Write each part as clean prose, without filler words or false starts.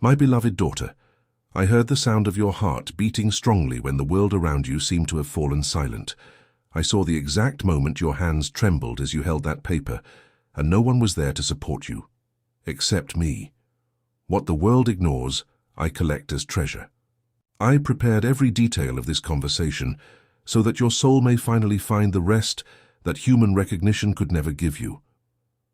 My beloved daughter, I heard the sound of your heart beating strongly when the world around you seemed to have fallen silent. I saw the exact moment your hands trembled as you held that paper, and no one was there to support you, except me. What the world ignores, I collect as treasure. I prepared every detail of this conversation so that your soul may finally find the rest that human recognition could never give you.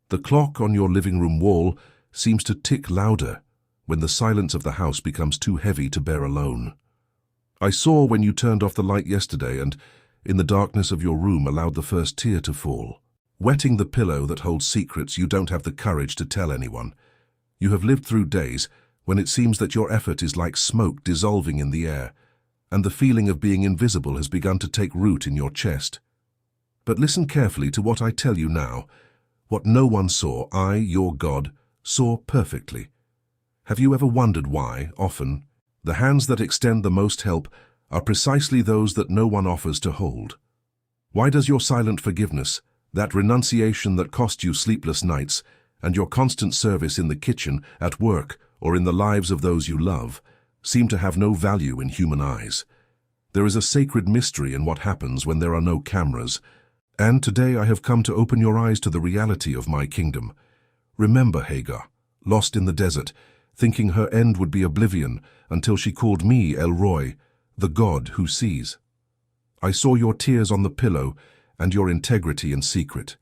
The clock on your living room wall seems to tick louder when the silence of the house becomes too heavy to bear alone. I saw when you turned off the light yesterday and, in the darkness of your room, allowed the first tear to fall, wetting the pillow that holds secrets you don't have the courage to tell anyone. You have lived through days when it seems that your effort is like smoke dissolving in the air, and the feeling of being invisible has begun to take root in your chest. But listen carefully to what I tell you now. What no one saw, I, your God, saw perfectly. Have you ever wondered why, often, the hands that extend the most help are precisely those that no one offers to hold? Why does your silent forgiveness, that renunciation that cost you sleepless nights, and your constant service in the kitchen, at work, or in the lives of those you love, seem to have no value in human eyes? There is a sacred mystery in what happens when there are no cameras, and today I have come to open your eyes to the reality of my kingdom. Remember Hagar, lost in the desert, thinking her end would be oblivion until she called me El Roi, the God who sees. I saw your tears on the pillow and your integrity in secret.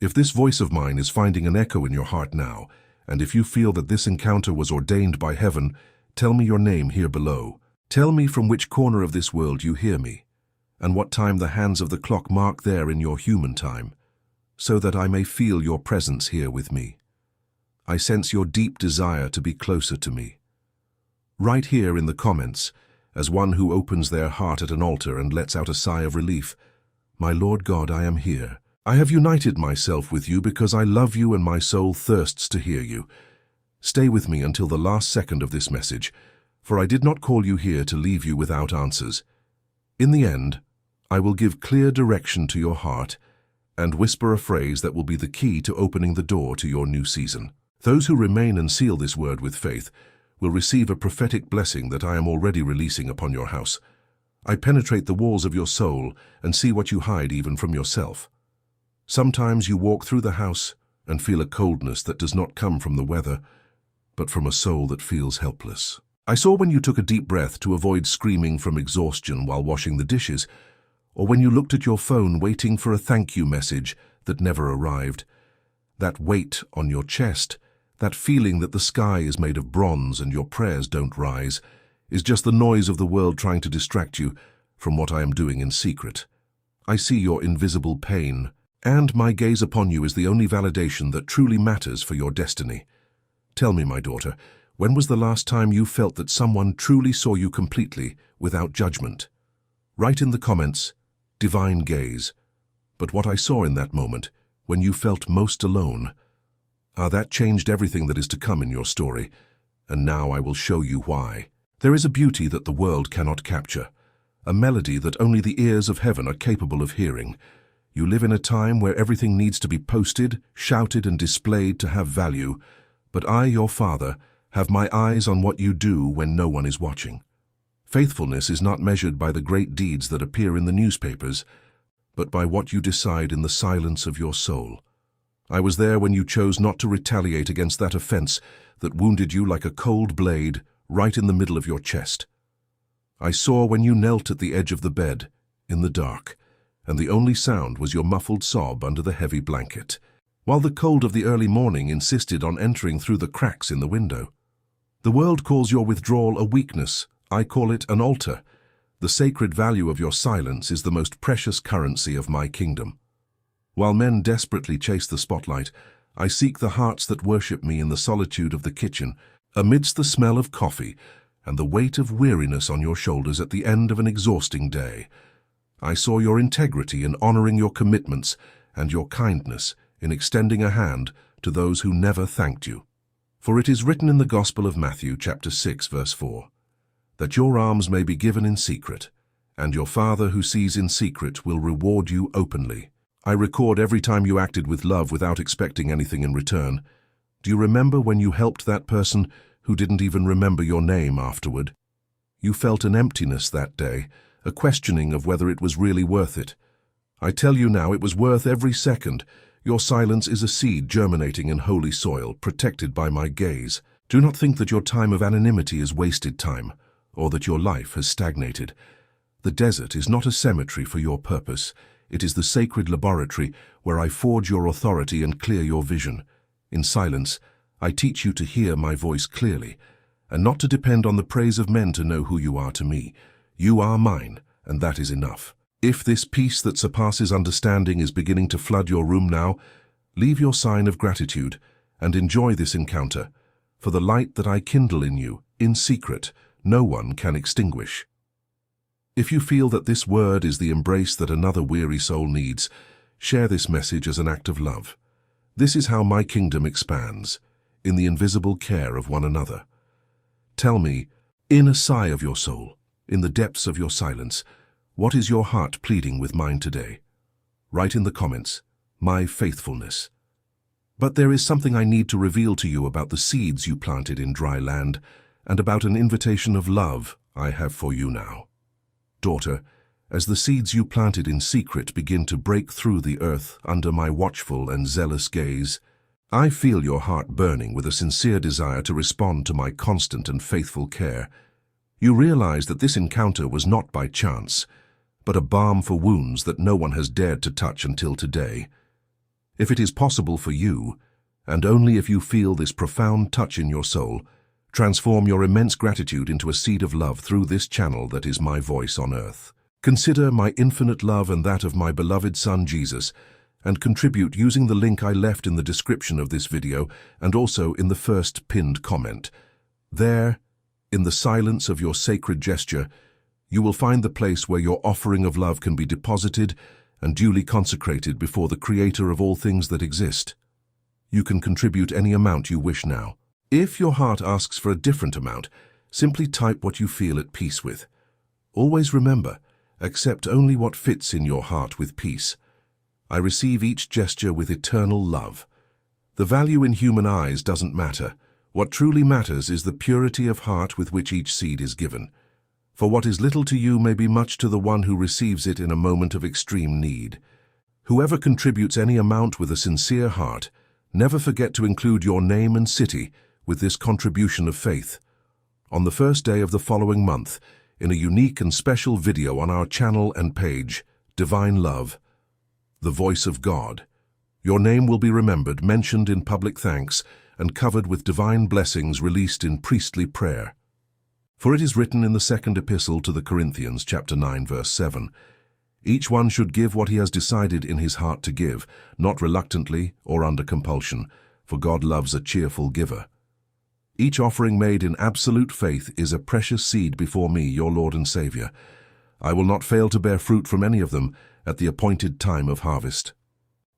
If this voice of mine is finding an echo in your heart now, and if you feel that this encounter was ordained by heaven, tell me your name here below. Tell me from which corner of this world you hear me, and what time the hands of the clock mark there in your human time, so that I may feel your presence here with me. I sense your deep desire to be closer to me. Write here in the comments, as one who opens their heart at an altar and lets out a sigh of relief, My Lord God, I am here. I have united myself with you because I love you and my soul thirsts to hear you. Stay with me until the last second of this message, for I did not call you here to leave you without answers. In the end, I will give clear direction to your heart and whisper a phrase that will be the key to opening the door to your new season. Those who remain and seal this word with faith will receive a prophetic blessing that I am already releasing upon your house. I penetrate the walls of your soul and see what you hide even from yourself. Sometimes you walk through the house and feel a coldness that does not come from the weather, but from a soul that feels helpless. I saw when you took a deep breath to avoid screaming from exhaustion while washing the dishes, or when you looked at your phone waiting for a thank you message that never arrived. That weight on your chest, that feeling that the sky is made of bronze and your prayers don't rise, is just the noise of the world trying to distract you from what I am doing in secret. I see your invisible pain, and my gaze upon you is the only validation that truly matters for your destiny. Tell me, my daughter, when was the last time you felt that someone truly saw you completely, without judgment? Write in the comments, divine gaze. But what I saw in that moment, when you felt most alone, that changed everything that is to come in your story, and now I will show you why. There is a beauty that the world cannot capture, a melody that only the ears of heaven are capable of hearing. You live in a time where everything needs to be posted, shouted, and displayed to have value, but I, your Father, have my eyes on what you do when no one is watching. Faithfulness is not measured by the great deeds that appear in the newspapers, but by what you decide in the silence of your soul. I was there when you chose not to retaliate against that offense that wounded you like a cold blade right in the middle of your chest. I saw when you knelt at the edge of the bed, in the dark, and the only sound was your muffled sob under the heavy blanket, while the cold of the early morning insisted on entering through the cracks in the window. The world calls your withdrawal a weakness. I call it an altar. The sacred value of your silence is the most precious currency of my kingdom. While men desperately chase the spotlight, I seek the hearts that worship me in the solitude of the kitchen, amidst the smell of coffee and the weight of weariness on your shoulders at the end of an exhausting day. I saw your integrity in honoring your commitments and your kindness in extending a hand to those who never thanked you. For it is written in the Gospel of Matthew, chapter 6, verse 4, that your alms may be given in secret, and your Father who sees in secret will reward you openly. I record every time you acted with love without expecting anything in return. Do you remember when you helped that person who who didn't even remember your name afterward. You felt an emptiness that day, a questioning of whether it was really worth it. I tell you now, it was worth every second. Your silence is a seed germinating in holy soil, protected by my gaze. Do not think that your time of anonymity is wasted time, or that your life has stagnated. The desert is not a cemetery for your purpose. It is the sacred laboratory where I forge your authority and clear your vision. In silence, I teach you to hear my voice clearly, and not to depend on the praise of men to know who you are to me. You are mine, and that is enough. If this peace that surpasses understanding is beginning to flood your room now, leave your sign of gratitude and enjoy this encounter, for the light that I kindle in you, in secret, no one can extinguish. If you feel that this word is the embrace that another weary soul needs, share this message as an act of love. This is how my kingdom expands, in the invisible care of one another. Tell me, in a sigh of your soul, in the depths of your silence, what is your heart pleading with mine today? Write in the comments, my faithfulness. But there is something I need to reveal to you about the seeds you planted in dry land, and about an invitation of love I have for you now. Daughter, as the seeds you planted in secret begin to break through the earth under my watchful and zealous gaze, I feel your heart burning with a sincere desire to respond to my constant and faithful care. You realize that this encounter was not by chance, but a balm for wounds that no one has dared to touch until today. If it is possible for you, and only if you feel this profound touch in your soul, transform your immense gratitude into a seed of love through this channel that is my voice on earth. Consider my infinite love and that of my beloved Son Jesus, and contribute using the link I left in the description of this video and also in the first pinned comment. There, in the silence of your sacred gesture, you will find the place where your offering of love can be deposited and duly consecrated before the Creator of all things that exist. You can contribute any amount you wish now. If your heart asks for a different amount, simply type what you feel at peace with. Always remember, accept only what fits in your heart with peace. I receive each gesture with eternal love. The value in human eyes doesn't matter. What truly matters is the purity of heart with which each seed is given. For what is little to you may be much to the one who receives it in a moment of extreme need. Whoever contributes any amount with a sincere heart, never forget to include your name and city with this contribution of faith. On the first day of the following month, in a unique and special video on our channel and page, Divine Love, the Voice of God, your name will be remembered, mentioned in public thanks, and covered with divine blessings released in priestly prayer. For it is written in the second epistle to the Corinthians, chapter 9, verse 7, each one should give what he has decided in his heart to give, not reluctantly or under compulsion, for God loves a cheerful giver. Each offering made in absolute faith is a precious seed before me, your Lord and Savior. I will not fail to bear fruit from any of them at the appointed time of harvest.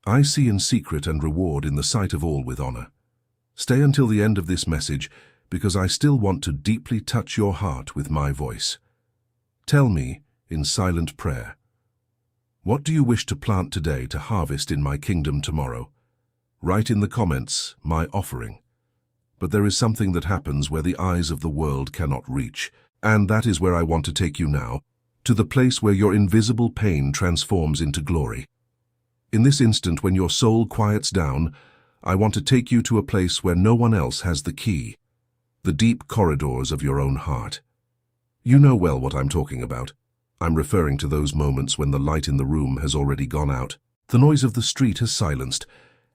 I see in secret and reward in the sight of all with honor. Stay until the end of this message, because I still want to deeply touch your heart with my voice. Tell me, in silent prayer, what do you wish to plant today to harvest in my kingdom tomorrow? Write in the comments, my offering. But there is something that happens where the eyes of the world cannot reach, and that is where I want to take you now, to the place where your invisible pain transforms into glory. In this instant, when your soul quiets down, I want to take you to a place where no one else has the key, the deep corridors of your own heart. You know well what I'm talking about. I'm referring to those moments when the light in the room has already gone out, the noise of the street has silenced,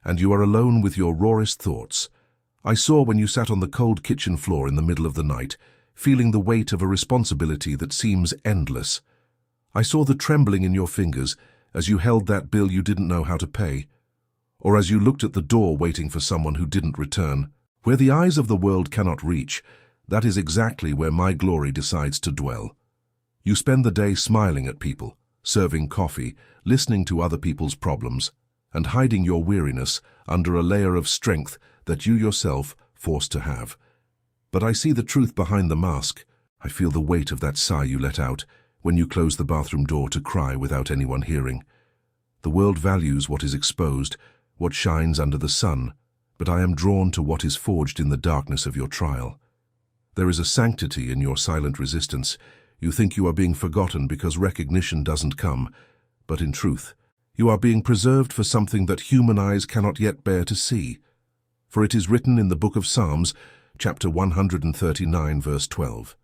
and you are alone with your rawest thoughts. I saw when you sat on the cold kitchen floor in the middle of the night, feeling the weight of a responsibility that seems endless. I saw the trembling in your fingers as you held that bill you didn't know how to pay, or as you looked at the door waiting for someone who didn't return. Where the eyes of the world cannot reach, that is exactly where my glory decides to dwell. You spend the day smiling at people, serving coffee, listening to other people's problems, and hiding your weariness under a layer of strength that you yourself forced to have. But I see the truth behind the mask. I feel the weight of that sigh you let out when you closed the bathroom door to cry without anyone hearing. The world values what is exposed, what shines under the sun, but I am drawn to what is forged in the darkness of your trial. There is a sanctity in your silent resistance. You think you are being forgotten because recognition doesn't come, but in truth, you are being preserved for something that human eyes cannot yet bear to see. For it is written in the book of Psalms, chapter 139, verse 12.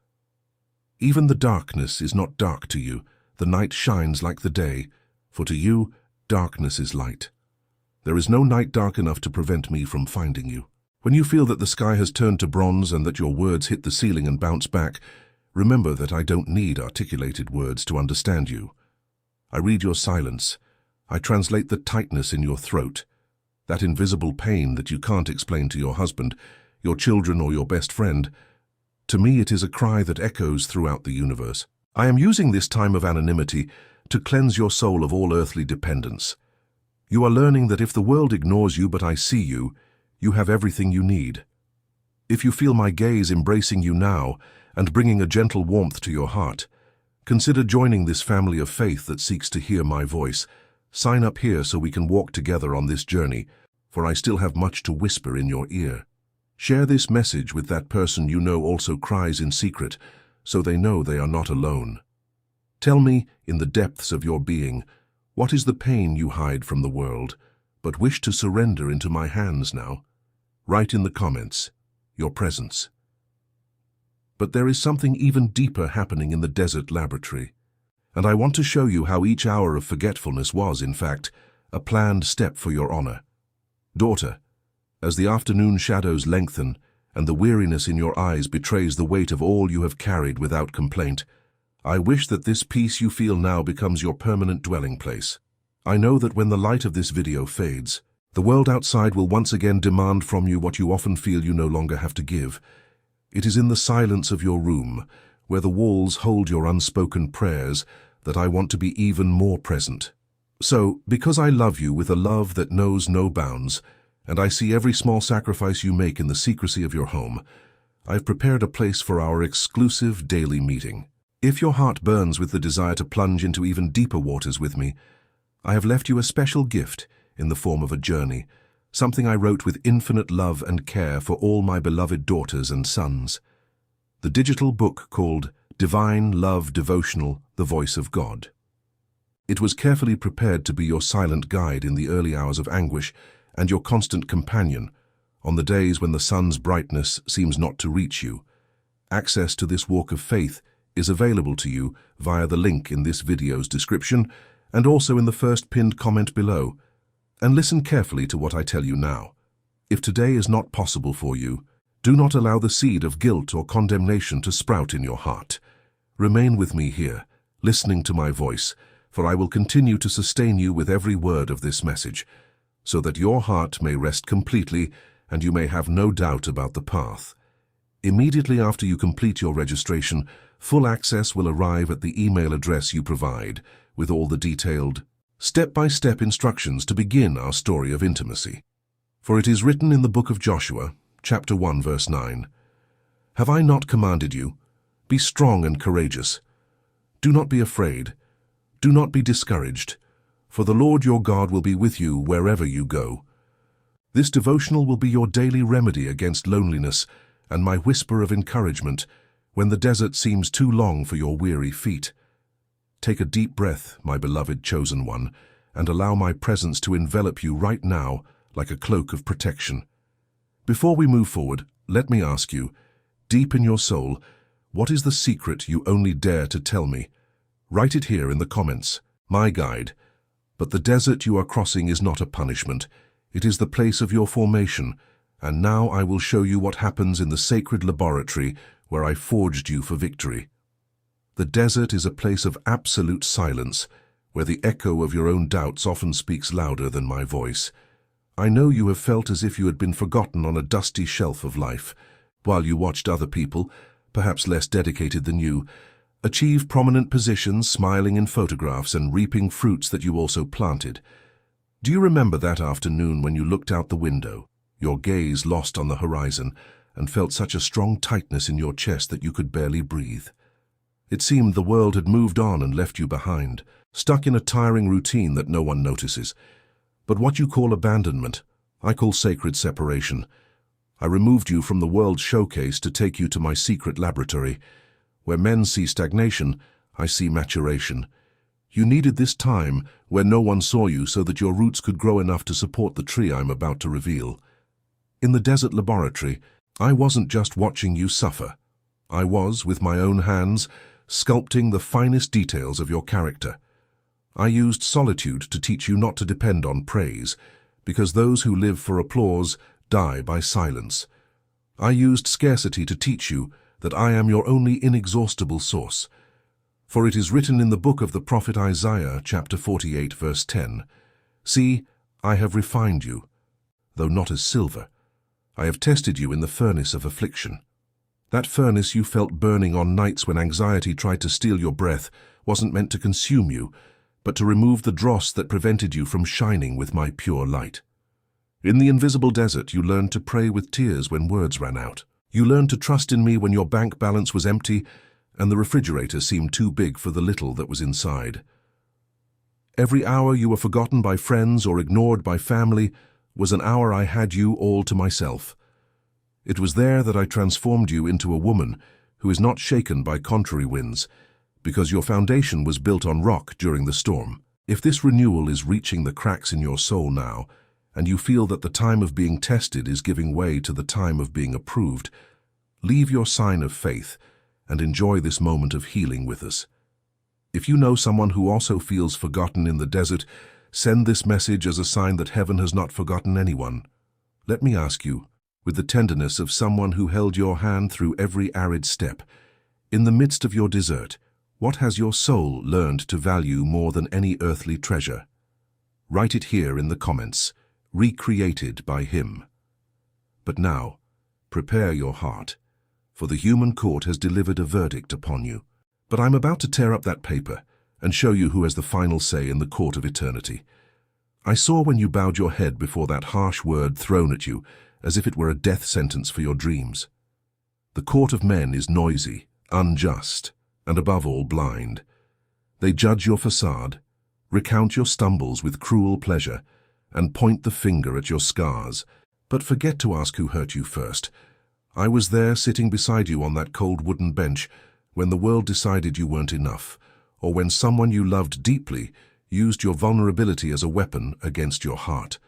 Even the darkness is not dark to you, the night shines like the day, for to you darkness is light. There is no night dark enough to prevent me from finding you. When you feel that the sky has turned to bronze and that your words hit the ceiling and bounce back, remember that I don't need articulated words to understand you. I read your silence. I translate the tightness in your throat, that invisible pain that you can't explain to your husband, your children, or your best friend. To me, it is a cry that echoes throughout the universe. I am using this time of anonymity to cleanse your soul of all earthly dependence. You are learning that if the world ignores you but I see you, you have everything you need. If you feel my gaze embracing you now and bringing a gentle warmth to your heart, consider joining this family of faith that seeks to hear my voice. Sign up here so we can walk together on this journey, for I still have much to whisper in your ear. Share this message with that person you know also cries in secret, so they know they are not alone. Tell me, in the depths of your being, what is the pain you hide from the world, but wish to surrender into my hands now? Write in the comments, your presence. But there is something even deeper happening in the desert laboratory, and I want to show you how each hour of forgetfulness was, in fact, a planned step for your honor. Daughter, as the afternoon shadows lengthen and the weariness in your eyes betrays the weight of all you have carried without complaint, I wish that this peace you feel now becomes your permanent dwelling place. I know that when the light of this video fades, the world outside will once again demand from you what you often feel you no longer have to give. It is in the silence of your room, where the walls hold your unspoken prayers, that I want to be even more present. So, because I love you with a love that knows no bounds, and I see every small sacrifice you make in the secrecy of your home, I've prepared a place for our exclusive daily meeting. If your heart burns with the desire to plunge into even deeper waters with me, I have left you a special gift in the form of a journey, something I wrote with infinite love and care for all my beloved daughters and sons. The digital book called Divine Love Devotional, The Voice of God. It was carefully prepared to be your silent guide in the early hours of anguish and your constant companion on the days when the sun's brightness seems not to reach you. Access to this walk of faith is available to you via the link in this video's description and also in the first pinned comment below. And listen carefully to what I tell you now. If today is not possible for you, do not allow the seed of guilt or condemnation to sprout in your heart. Remain with me here, listening to my voice, for I will continue to sustain you with every word of this message, so that your heart may rest completely and you may have no doubt about the path. Immediately after you complete your registration, full access will arrive at the email address you provide, with all the detailed, step-by-step instructions to begin our story of intimacy. For it is written in the book of Joshua, chapter 1, verse 9, "Have I not commanded you? Be strong and courageous. Do not be afraid. Do not be discouraged, for the Lord your God will be with you wherever you go." This devotional will be your daily remedy against loneliness and my whisper of encouragement when the desert seems too long for your weary feet. Take a deep breath, my beloved chosen one, and allow my presence to envelop you right now like a cloak of protection. Before we move forward, let me ask you, deep in your soul, what is the secret you only dare to tell me? Write it here in the comments, my guide. But the desert you are crossing is not a punishment. It is the place of your formation, and now I will show you what happens in the sacred laboratory where I forged you for victory. The desert is a place of absolute silence, where the echo of your own doubts often speaks louder than my voice. I know you have felt as if you had been forgotten on a dusty shelf of life, while you watched other people, perhaps less dedicated than you, achieve prominent positions, smiling in photographs and reaping fruits that you also planted. Do you remember that afternoon when you looked out the window, your gaze lost on the horizon, and felt such a strong tightness in your chest that you could barely breathe? It seemed the world had moved on and left you behind, stuck in a tiring routine that no one notices. But what you call abandonment, I call sacred separation. I removed you from the world's showcase to take you to my secret laboratory. Where men see stagnation, I see maturation. You needed this time where no one saw you so that your roots could grow enough to support the tree I'm about to reveal. In the desert laboratory, I wasn't just watching you suffer. I was, with my own hands, sculpting the finest details of your character. I used solitude to teach you not to depend on praise, because those who live for applause die by silence. I used scarcity to teach you that I am your only inexhaustible source. For it is written in the book of the prophet Isaiah, chapter 48, verse 10, "See, I have refined you, though not as silver. I have tested you in the furnace of affliction." That furnace you felt burning on nights when anxiety tried to steal your breath wasn't meant to consume you, but to remove the dross that prevented you from shining with my pure light. In the invisible desert, you learned to pray with tears when words ran out. You learned to trust in me when your bank balance was empty and the refrigerator seemed too big for the little that was inside. Every hour you were forgotten by friends or ignored by family was an hour I had you all to myself. It was there that I transformed you into a woman who is not shaken by contrary winds, because your foundation was built on rock during the storm. If this renewal is reaching the cracks in your soul now, and you feel that the time of being tested is giving way to the time of being approved, leave your sign of faith and enjoy this moment of healing with us. If you know someone who also feels forgotten in the desert, send this message as a sign that heaven has not forgotten anyone. Let me ask you, with the tenderness of someone who held your hand through every arid step, in the midst of your desert, what has your soul learned to value more than any earthly treasure? Write it here in the comments, recreated by him. But now, prepare your heart, for the human court has delivered a verdict upon you. But I'm about to tear up that paper and show you who has the final say in the court of eternity. I saw when you bowed your head before that harsh word thrown at you, as if it were a death sentence for your dreams. The court of men is noisy, unjust, and above all blind. They judge your facade, recount your stumbles with cruel pleasure, and point the finger at your scars, but forget to ask who hurt you first. I was there sitting beside you on that cold wooden bench when the world decided you weren't enough, or when someone you loved deeply used your vulnerability as a weapon against your heart.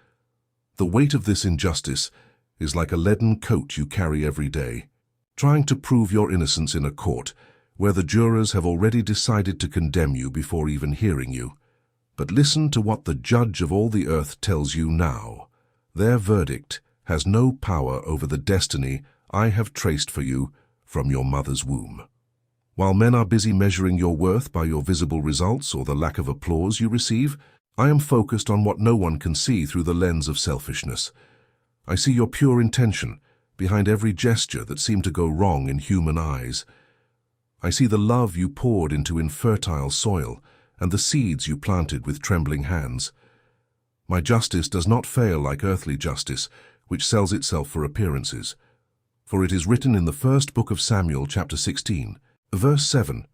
The weight of this injustice is like a leaden coat you carry every day, trying to prove your innocence in a court where the jurors have already decided to condemn you before even hearing you. But listen to what the judge of all the earth tells you now. Their verdict has no power over the destiny I have traced for you from your mother's womb. While men are busy measuring your worth by your visible results or the lack of applause you receive, I am focused on what no one can see through the lens of selfishness. I see your pure intention behind every gesture that seemed to go wrong in human eyes. I see the love you poured into infertile soil and the seeds you planted with trembling hands. My justice does not fail like earthly justice, which sells itself for appearances. For it is written in the first book of Samuel, chapter 16, verse 7,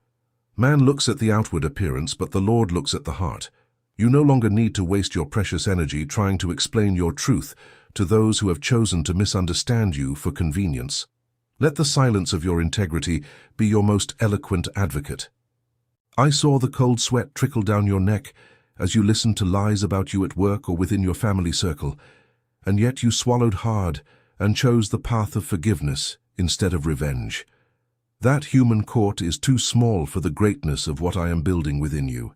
"Man looks at the outward appearance, but the Lord looks at the heart." You no longer need to waste your precious energy trying to explain your truth to those who have chosen to misunderstand you for convenience. Let the silence of your integrity be your most eloquent advocate. I saw the cold sweat trickle down your neck as you listened to lies about you at work or within your family circle, and yet you swallowed hard and chose the path of forgiveness instead of revenge. That human court is too small for the greatness of what I am building within you.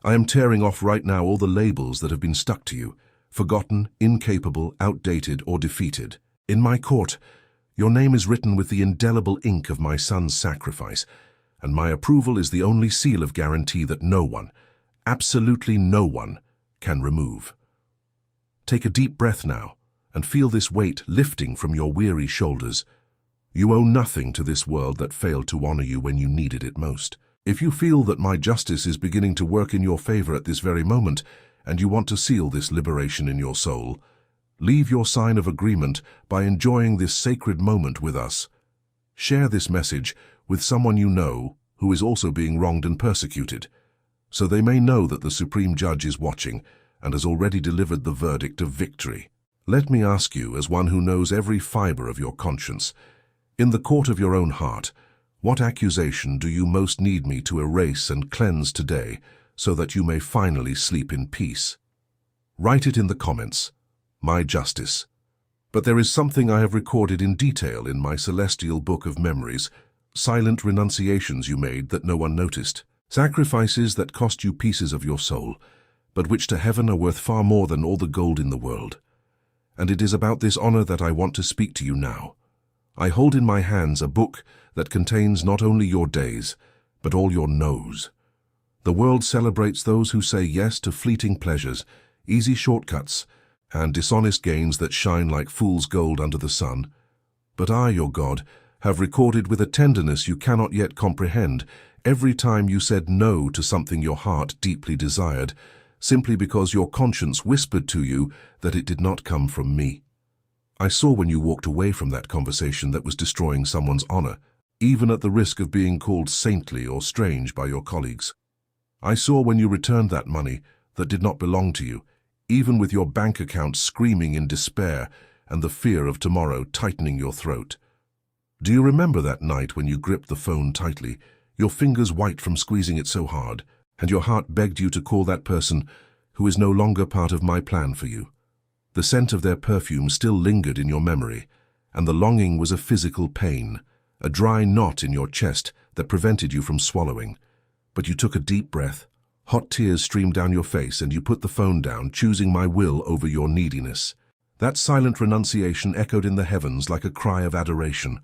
I am tearing off right now all the labels that have been stuck to you, forgotten, incapable, outdated, or defeated. In my court, your name is written with the indelible ink of my son's sacrifice, and my approval is the only seal of guarantee that no one, absolutely no one, can remove. Take a deep breath now, and feel this weight lifting from your weary shoulders. You owe nothing to this world that failed to honor you when you needed it most. If you feel that my justice is beginning to work in your favor at this very moment, and you want to seal this liberation in your soul, leave your sign of agreement by enjoying this sacred moment with us. Share this message with someone you know who is also being wronged and persecuted, so they may know that the Supreme Judge is watching and has already delivered the verdict of victory. Let me ask you, as one who knows every fiber of your conscience, in the court of your own heart, what accusation do you most need me to erase and cleanse today so that you may finally sleep in peace? Write it in the comments. My justice. But there is something I have recorded in detail in my celestial book of memories, silent renunciations you made that no one noticed, sacrifices that cost you pieces of your soul, but which to heaven are worth far more than all the gold in the world. And it is about this honor that I want to speak to you now. I hold in my hands a book that contains not only your days, but all your no's. The world celebrates those who say yes to fleeting pleasures, easy shortcuts, and dishonest gains that shine like fool's gold under the sun. But I, your God, have recorded with a tenderness you cannot yet comprehend every time you said no to something your heart deeply desired, simply because your conscience whispered to you that it did not come from me. I saw when you walked away from that conversation that was destroying someone's honor, even at the risk of being called saintly or strange by your colleagues. I saw when you returned that money that did not belong to you, even with your bank account screaming in despair and the fear of tomorrow tightening your throat. Do you remember that night when you gripped the phone tightly, your fingers white from squeezing it so hard, and your heart begged you to call that person who is no longer part of my plan for you? The scent of their perfume still lingered in your memory, and the longing was a physical pain, a dry knot in your chest that prevented you from swallowing. But you took a deep breath. Hot tears streamed down your face, and you put the phone down, choosing my will over your neediness. That silent renunciation echoed in the heavens like a cry of adoration.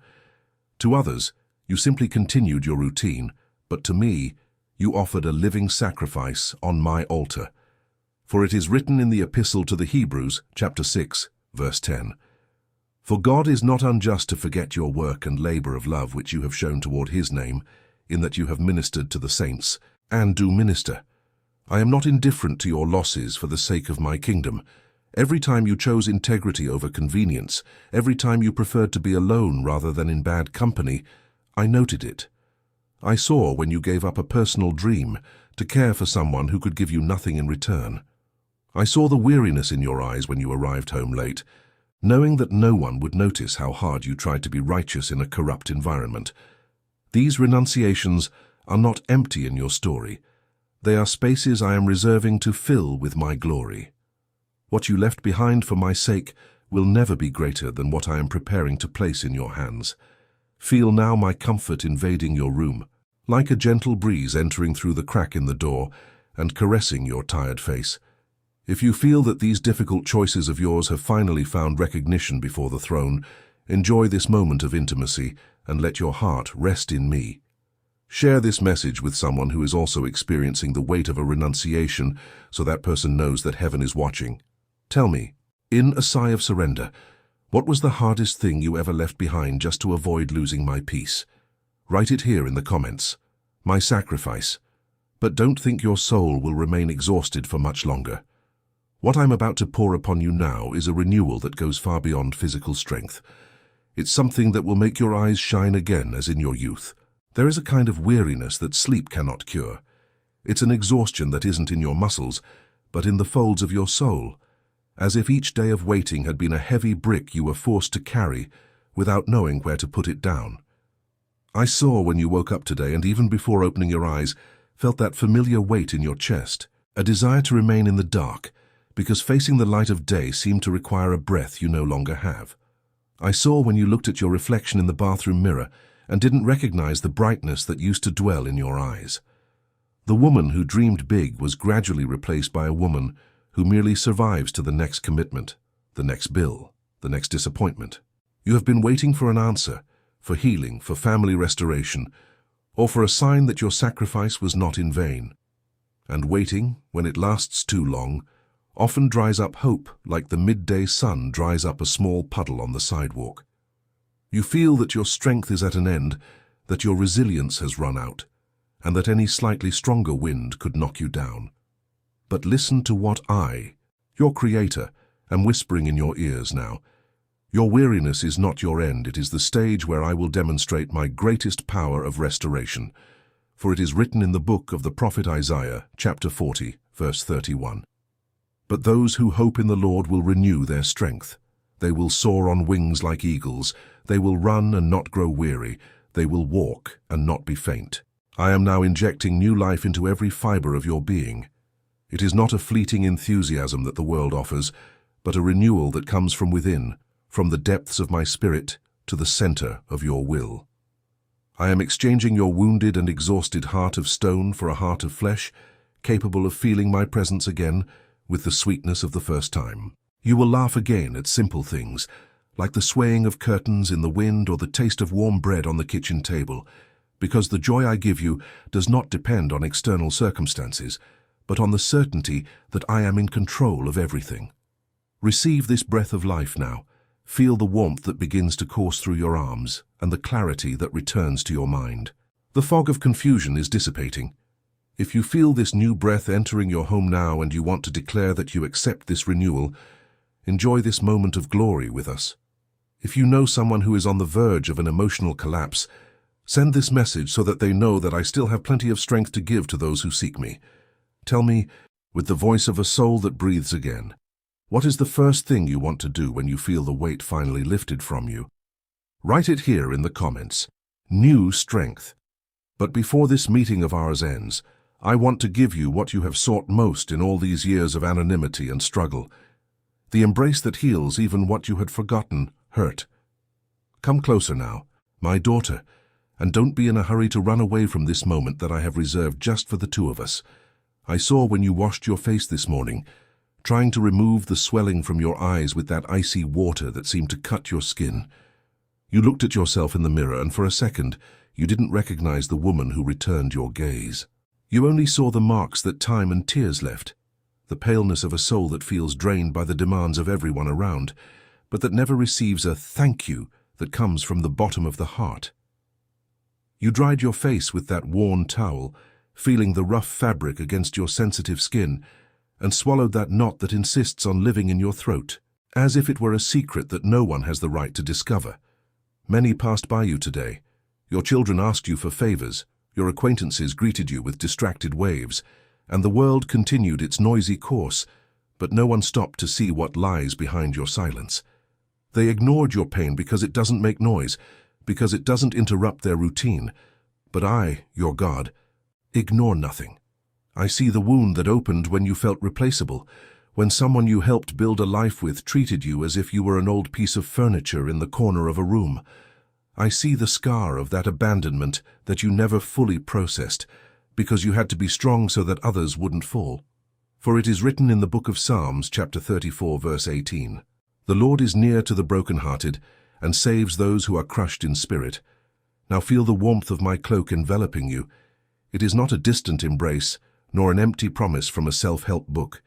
To others, you simply continued your routine, but to me, you offered a living sacrifice on my altar. For it is written in the Epistle to the Hebrews, chapter 6, verse 10, "For God is not unjust to forget your work and labor of love which you have shown toward his name, in that you have ministered to the saints, and do minister. I am not indifferent to your losses for the sake of my kingdom. Every time you chose integrity over convenience, every time you preferred to be alone rather than in bad company, I noted it. I saw when you gave up a personal dream to care for someone who could give you nothing in return. I saw the weariness in your eyes when you arrived home late, knowing that no one would notice how hard you tried to be righteous in a corrupt environment. These renunciations are not empty in your story. They are spaces I am reserving to fill with my glory. What you left behind for my sake will never be greater than what I am preparing to place in your hands. Feel now my comfort invading your room, like a gentle breeze entering through the crack in the door and caressing your tired face. If you feel that these difficult choices of yours have finally found recognition before the throne, enjoy this moment of intimacy and let your heart rest in me. Share this message with someone who is also experiencing the weight of a renunciation, so that person knows that heaven is watching. Tell me, in a sigh of surrender, what was the hardest thing you ever left behind just to avoid losing my peace? Write it here in the comments. My sacrifice. But don't think your soul will remain exhausted for much longer. What I'm about to pour upon you now is a renewal that goes far beyond physical strength. It's something that will make your eyes shine again as in your youth. There is a kind of weariness that sleep cannot cure. It's an exhaustion that isn't in your muscles, but in the folds of your soul, as if each day of waiting had been a heavy brick you were forced to carry without knowing where to put it down. I saw when you woke up today, and even before opening your eyes, felt that familiar weight in your chest, a desire to remain in the dark, because facing the light of day seemed to require a breath you no longer have. I saw when you looked at your reflection in the bathroom mirror and didn't recognize the brightness that used to dwell in your eyes. The woman who dreamed big was gradually replaced by a woman who merely survives to the next commitment, the next bill, the next disappointment. You have been waiting for an answer, for healing, for family restoration, or for a sign that your sacrifice was not in vain. And waiting, when it lasts too long, often dries up hope like the midday sun dries up a small puddle on the sidewalk. You feel that your strength is at an end, that your resilience has run out, and that any slightly stronger wind could knock you down. But listen to what I, your Creator, am whispering in your ears now. Your weariness is not your end, it is the stage where I will demonstrate my greatest power of restoration. For it is written in the book of the prophet Isaiah, chapter 40, verse 31. But those who hope in the Lord will renew their strength. They will soar on wings like eagles. They will run and not grow weary. They will walk and not be faint. I am now injecting new life into every fiber of your being. It is not a fleeting enthusiasm that the world offers, but a renewal that comes from within, from the depths of my spirit to the center of your will. I am exchanging your wounded and exhausted heart of stone for a heart of flesh, capable of feeling my presence again with the sweetness of the first time. You will laugh again at simple things, like the swaying of curtains in the wind or the taste of warm bread on the kitchen table, because the joy I give you does not depend on external circumstances, but on the certainty that I am in control of everything. Receive this breath of life now. Feel the warmth that begins to course through your arms and the clarity that returns to your mind. The fog of confusion is dissipating. If you feel this new breath entering your home now and you want to declare that you accept this renewal, enjoy this moment of glory with us. If you know someone who is on the verge of an emotional collapse, send this message so that they know that I still have plenty of strength to give to those who seek me. Tell me, with the voice of a soul that breathes again, what is the first thing you want to do when you feel the weight finally lifted from you? Write it here in the comments. New strength. But before this meeting of ours ends, I want to give you what you have sought most in all these years of anonymity and struggle. The embrace that heals even what you had forgotten hurt. Come closer now, my daughter, and don't be in a hurry to run away from this moment that I have reserved just for the two of us. I saw when you washed your face this morning, trying to remove the swelling from your eyes with that icy water that seemed to cut your skin. You looked at yourself in the mirror, and for a second, you didn't recognize the woman who returned your gaze. You only saw the marks that time and tears left, the paleness of a soul that feels drained by the demands of everyone around, but that never receives a thank you that comes from the bottom of the heart. You dried your face with that worn towel, feeling the rough fabric against your sensitive skin, and swallowed that knot that insists on living in your throat, as if it were a secret that no one has the right to discover. Many passed by you today. Your children asked you for favors, your acquaintances greeted you with distracted waves, and the world continued its noisy course, but no one stopped to see what lies behind your silence. They ignored your pain because it doesn't make noise, because it doesn't interrupt their routine. But I, your God, ignore nothing. I see the wound that opened when you felt replaceable, when someone you helped build a life with treated you as if you were an old piece of furniture in the corner of a room. I see the scar of that abandonment that you never fully processed, because you had to be strong so that others wouldn't fall. For it is written in the book of Psalms, chapter 34, verse 18, "The Lord is near to the brokenhearted, and saves those who are crushed in spirit." Now feel the warmth of my cloak enveloping you. It is not a distant embrace, nor an empty promise from a self-help book.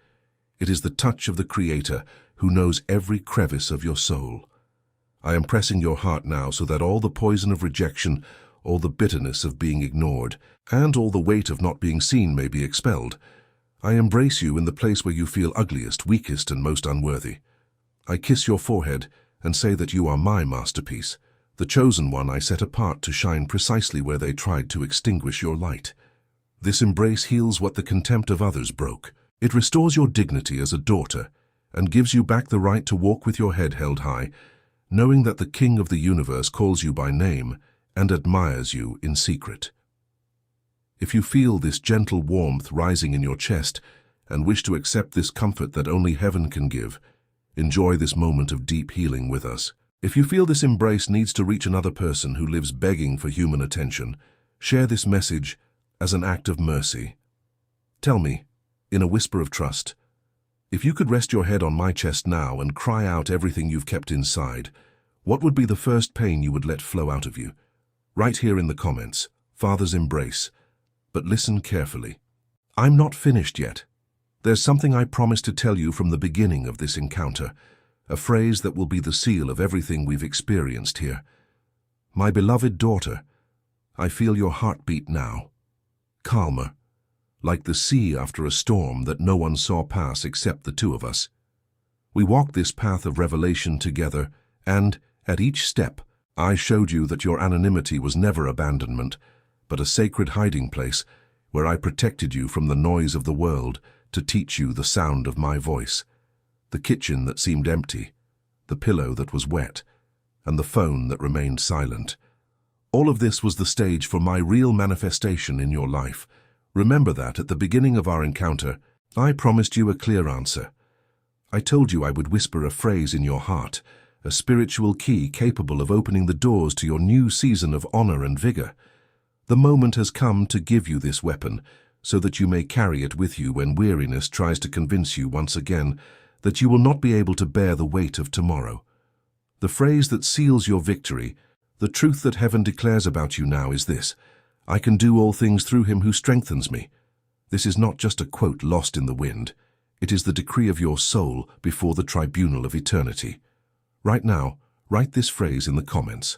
It is the touch of the Creator who knows every crevice of your soul. I am pressing your heart now so that all the poison of rejection, all the bitterness of being ignored, and all the weight of not being seen may be expelled. I embrace you in the place where you feel ugliest, weakest, and most unworthy. I kiss your forehead and say that you are my masterpiece, the chosen one I set apart to shine precisely where they tried to extinguish your light. This embrace heals what the contempt of others broke. It restores your dignity as a daughter and gives you back the right to walk with your head held high, knowing that the King of the universe calls you by name and admires you in secret. If you feel this gentle warmth rising in your chest and wish to accept this comfort that only heaven can give, enjoy this moment of deep healing with us. If you feel this embrace needs to reach another person who lives begging for human attention, share this message as an act of mercy. Tell me, in a whisper of trust, if you could rest your head on my chest now and cry out everything you've kept inside, what would be the first pain you would let flow out of you? Right here in the comments, Father's embrace. But listen carefully. I'm not finished yet. There's something I promised to tell you from the beginning of this encounter, a phrase that will be the seal of everything we've experienced here. My beloved daughter, I feel your heartbeat now. Calmer, like the sea after a storm that no one saw pass except the two of us. We walked this path of revelation together, and, at each step, I showed you that your anonymity was never abandonment, but a sacred hiding place where I protected you from the noise of the world to teach you the sound of my voice, the kitchen that seemed empty, the pillow that was wet, and the phone that remained silent. All of this was the stage for my real manifestation in your life. Remember that at the beginning of our encounter, I promised you a clear answer. I told you I would whisper a phrase in your heart, a spiritual key capable of opening the doors to your new season of honor and vigor. The moment has come to give you this weapon, so that you may carry it with you when weariness tries to convince you once again that you will not be able to bear the weight of tomorrow. The phrase that seals your victory, the truth that heaven declares about you now is this: I can do all things through him who strengthens me. This is not just a quote lost in the wind. It is the decree of your soul before the tribunal of eternity. Right now, write this phrase in the comments.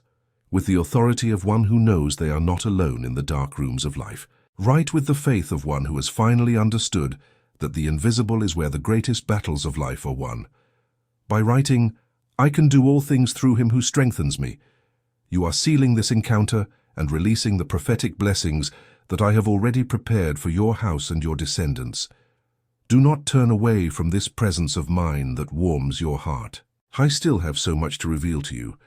With the authority of one who knows they are not alone in the dark rooms of life. Write with the faith of one who has finally understood that the invisible is where the greatest battles of life are won. By writing, I can do all things through him who strengthens me, you are sealing this encounter and releasing the prophetic blessings that I have already prepared for your house and your descendants. Do not turn away from this presence of mine that warms your heart. I still have so much to reveal to you,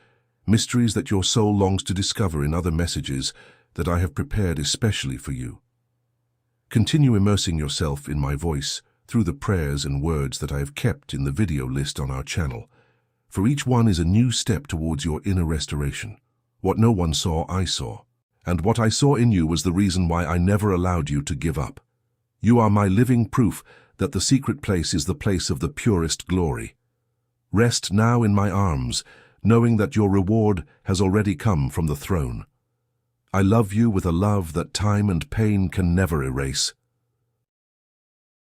mysteries that your soul longs to discover in other messages that I have prepared especially for you. Continue immersing yourself in my voice through the prayers and words that I have kept in the video list on our channel, for each one is a new step towards your inner restoration. What no one saw, I saw, and what I saw in you was the reason why I never allowed you to give up. You are my living proof that the secret place is the place of the purest glory. Rest now in my arms, knowing that your reward has already come from the throne. I love you with a love that time and pain can never erase.